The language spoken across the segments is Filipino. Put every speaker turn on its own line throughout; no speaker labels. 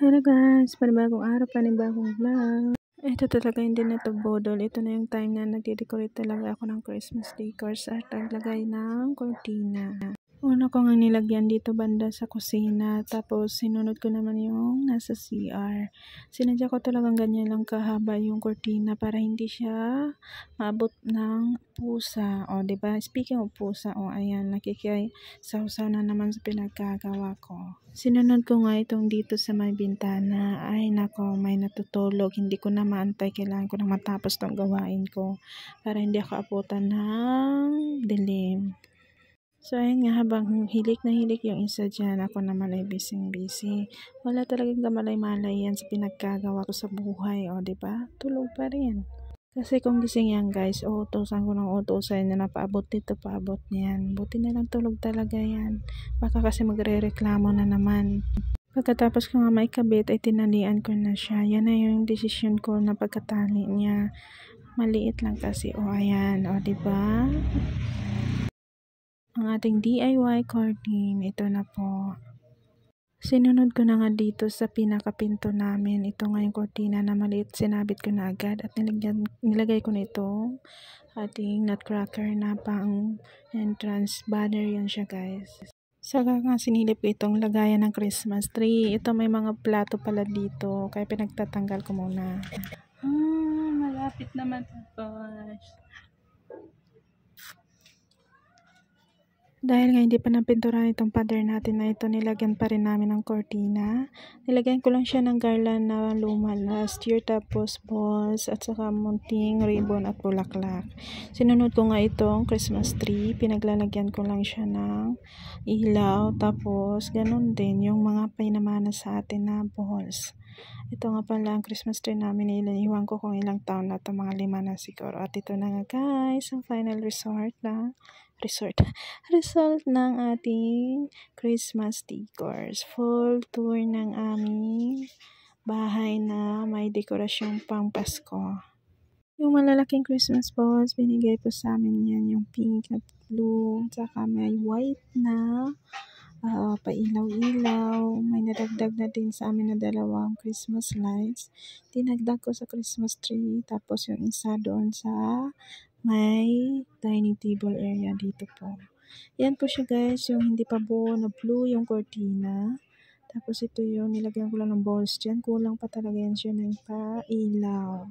Hello guys, panibagong araw, panibagong vlog. Ito talaga hindi na ito bodol. Ito na yung time na nagde-decorate talaga ako ng Christmas decors at naglagay ng cortina. Una ko nga nilagyan dito banda sa kusina, tapos sinunod ko naman yung nasa CR. Sinadya ko talagang ganyan lang kahaba yung cortina para hindi siya maabot ng pusa. O, diba? Speaking of pusa, ayan, nakikisawsaw na naman sa pinagkagawa ko. Sinunod ko nga itong dito sa may bintana. Ay, nako, may natutulog. Hindi ko na maantay. Kailangan ko na matapos tong gawain ko para hindi ako abutan ng dilim. So, ayun nga, habang hilik na hilik yung isa dyan, ako naman ay busy. Wala talagang kamalay-malay yan sa pinagkagawa ko sa buhay, o, diba? Tulog pa rin. Kasi kung gising yan, guys, utusan ko ng utusan na napaabot dito, paabot niyan. Buti na lang tulog talaga yan. Baka kasi magre-reklamo na naman. Pagkatapos ko nga may kabit, ay tinalian ko na siya. Yan na yung desisyon ko na pagkatali niya. Maliit lang kasi, ayan, diba? Ang ating DIY curtain, ito na po. Sinunod ko na nga dito sa pinakapinto namin. Ito nga yung cortina na maliit. Sinabit ko na agad at nilagay ko na itong ating nutcracker na pang entrance banner yan siya, guys. Saka nga sinilip ko itong lagayan ng Christmas tree. Ito may mga plato pala dito. Kaya pinagtatanggal ko muna. Malapit naman tapos. Dahil nga hindi pa napinturahan itong pader natin na ito, nilagyan pa rin namin ng cortina. Nilagyan ko lang siya ng garland na luma last year, tapos balls at saka munting ribbon at bulaklak. Sinunod ko nga itong Christmas tree, pinaglalagyan ko lang siya ng ilaw, tapos ganun din yung mga pinamana sa atin na balls. Ito nga pala ang Christmas tree namin, iniwan ko kung ilang taon na ito, mga 5 na siguro. At ito na nga guys, ang final result ng ating Christmas decors. Full tour ng aming bahay na may dekorasyong pang Pasko. Yung malalaking Christmas balls, binigay po sa amin yan, yung pink at blue, saka may white na pailaw-ilaw. May nadagdag na din sa amin na 2 Christmas lights. Dinagdag ko sa Christmas tree, tapos yung isa doon sa may dining table area dito po. Yan po siya guys, yung hindi pa buo na blue yung cortina. Tapos ito yung nilagyan ko lang ng balls dyan. Kulang pa talaga yan siya ng pailaw.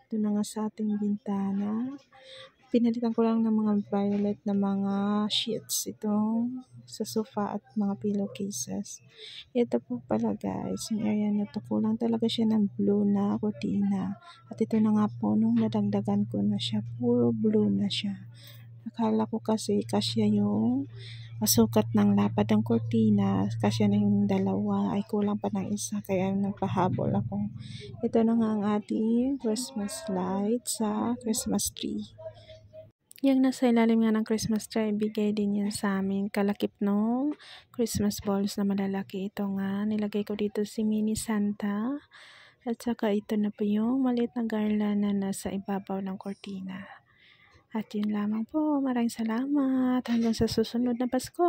Ito na nga sa ating bintana. Pinalitan ko lang ng mga violet na mga sheets itong sa sofa at mga pillowcases. Ito po pala guys, yung area na to, kulang talaga siya ng blue na cortina. At ito na nga po, nung nadagdagan ko na siya, puro blue na siya. Akala ko kasi kasya yung sukat ng lapad ng cortina, kasya na yung 2, ay kulang pa ng isa, kaya nagpahabol ako. Ito na nga ang ating Christmas light sa Christmas tree. Yung nasa ilalim nga ng Christmas tree, bigay din yan sa amin. Kalakip nung Christmas balls na malalaki. Ito nga, nilagay ko dito si Mini Santa. At saka ito na po yung maliit na garland na nasa ibabaw ng cortina. At yun lamang po. Maraming salamat. Hanggang sa susunod na Pasko.